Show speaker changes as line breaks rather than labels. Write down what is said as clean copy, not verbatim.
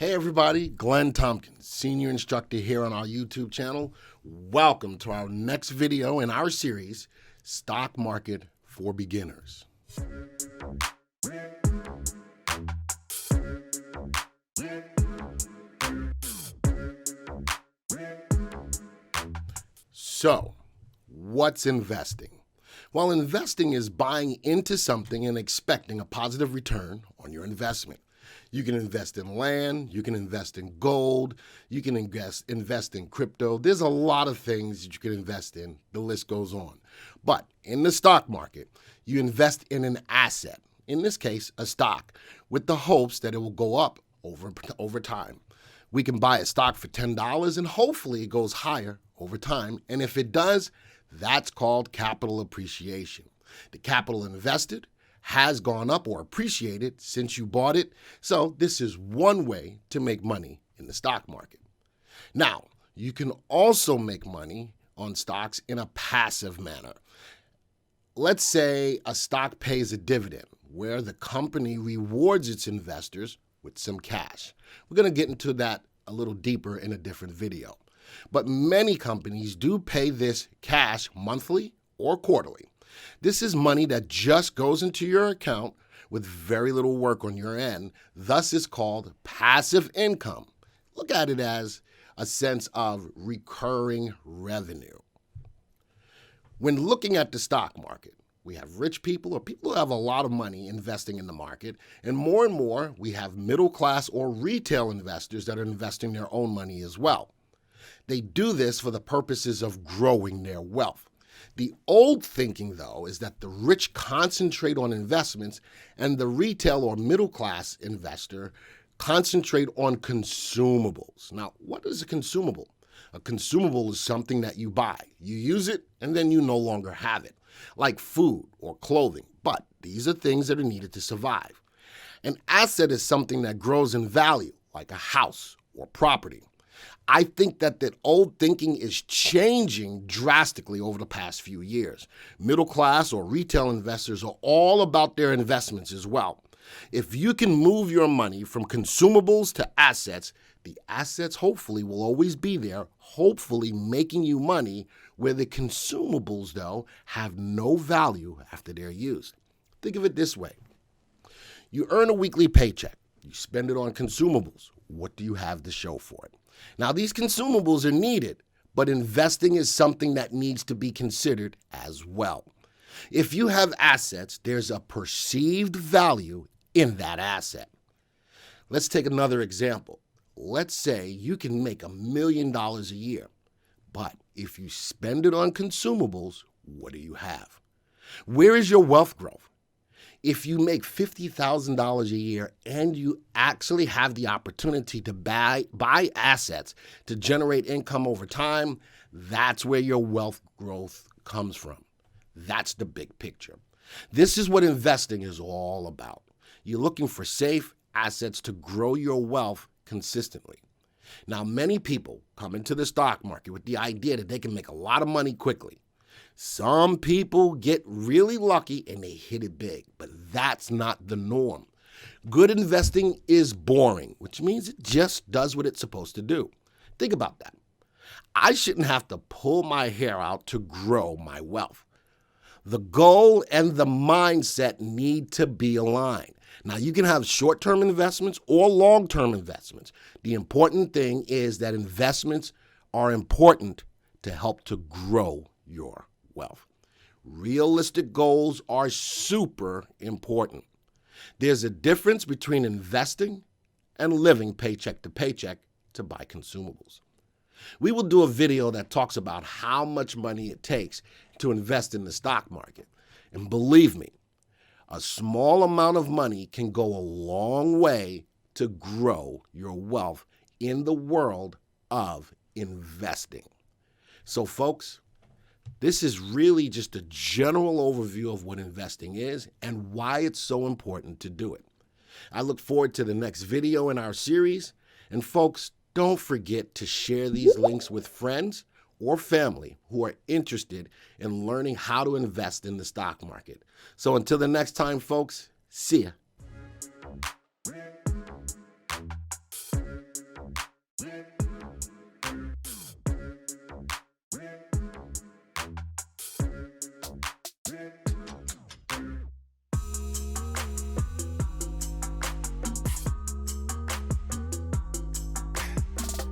Hey everybody, Glenn Tompkins, Senior Instructor here on our YouTube channel. Welcome to our next video in our series, Stock Market for Beginners. So, what's investing? Well, investing is buying into something and expecting a positive return on your investment. You can invest in land, you can invest in gold, you can invest in crypto. There's a lot of things that you can invest in. The list goes on. But in the stock market, you invest in an asset, in this case, a stock, with the hopes that it will go up over time. We can buy a stock for $10 and hopefully it goes higher over time. And if it does, that's called capital appreciation. The capital invested has gone up or appreciated since you bought it. So this is one way to make money in the stock market. Now, you can also make money on stocks in a passive manner. Let's say a stock pays a dividend where the company rewards its investors with some cash. We're going to get into that a little deeper in a different video. But many companies do pay this cash monthly or quarterly. This is money that just goes into your account with very little work on your end. Thus, it's called passive income. Look at it as a sense of recurring revenue. When looking at the stock market, we have rich people or people who have a lot of money investing in the market, and more we have middle class or retail investors that are investing their own money as well. They do this for the purposes of growing their wealth. The old thinking, though, is that the rich concentrate on investments and the retail or middle class investor concentrate on consumables. Now, what is a consumable? A consumable is something that you buy. You use it and then you no longer have it, like food or clothing. But these are things that are needed to survive. An asset is something that grows in value, like a house or property. I think that old thinking is changing drastically over the past few years. Middle class or retail investors are all about their investments as well. If you can move your money from consumables to assets, the assets hopefully will always be there, hopefully making you money, where the consumables, though, have no value after they're used. Think of it this way. You earn a weekly paycheck. You spend it on consumables. What do you have to show for it? Now, these consumables are needed, but investing is something that needs to be considered as well. If you have assets, there's a perceived value in that asset. Let's take another example. Let's say you can make $1 million a year, but if you spend it on consumables, what do you have? Where is your wealth growth? If you make $50,000 a year and you actually have the opportunity to buy assets to generate income over time, that's where your wealth growth comes from. That's the big picture. This is what investing is all about. You're looking for safe assets to grow your wealth consistently. Now, many people come into the stock market with the idea that they can make a lot of money quickly. Some people get really lucky and they hit it big, but that's not the norm. Good investing is boring, which means it just does what it's supposed to do. Think about that. I shouldn't have to pull my hair out to grow my wealth. The goal and the mindset need to be aligned. Now, you can have short-term investments or long-term investments. The important thing is that investments are important to help to grow your wealth. Realistic goals are super important. There's a difference between investing and living paycheck to paycheck to buy consumables. We will do a video that talks about how much money it takes to invest in the stock market. And believe me, a small amount of money can go a long way to grow your wealth in the world of investing. So folks, this is really just a general overview of what investing is and why it's so important to do it. I look forward to the next video in our series. And folks, don't forget to share these links with friends or family who are interested in learning how to invest in the stock market. So until the next time, folks, see ya.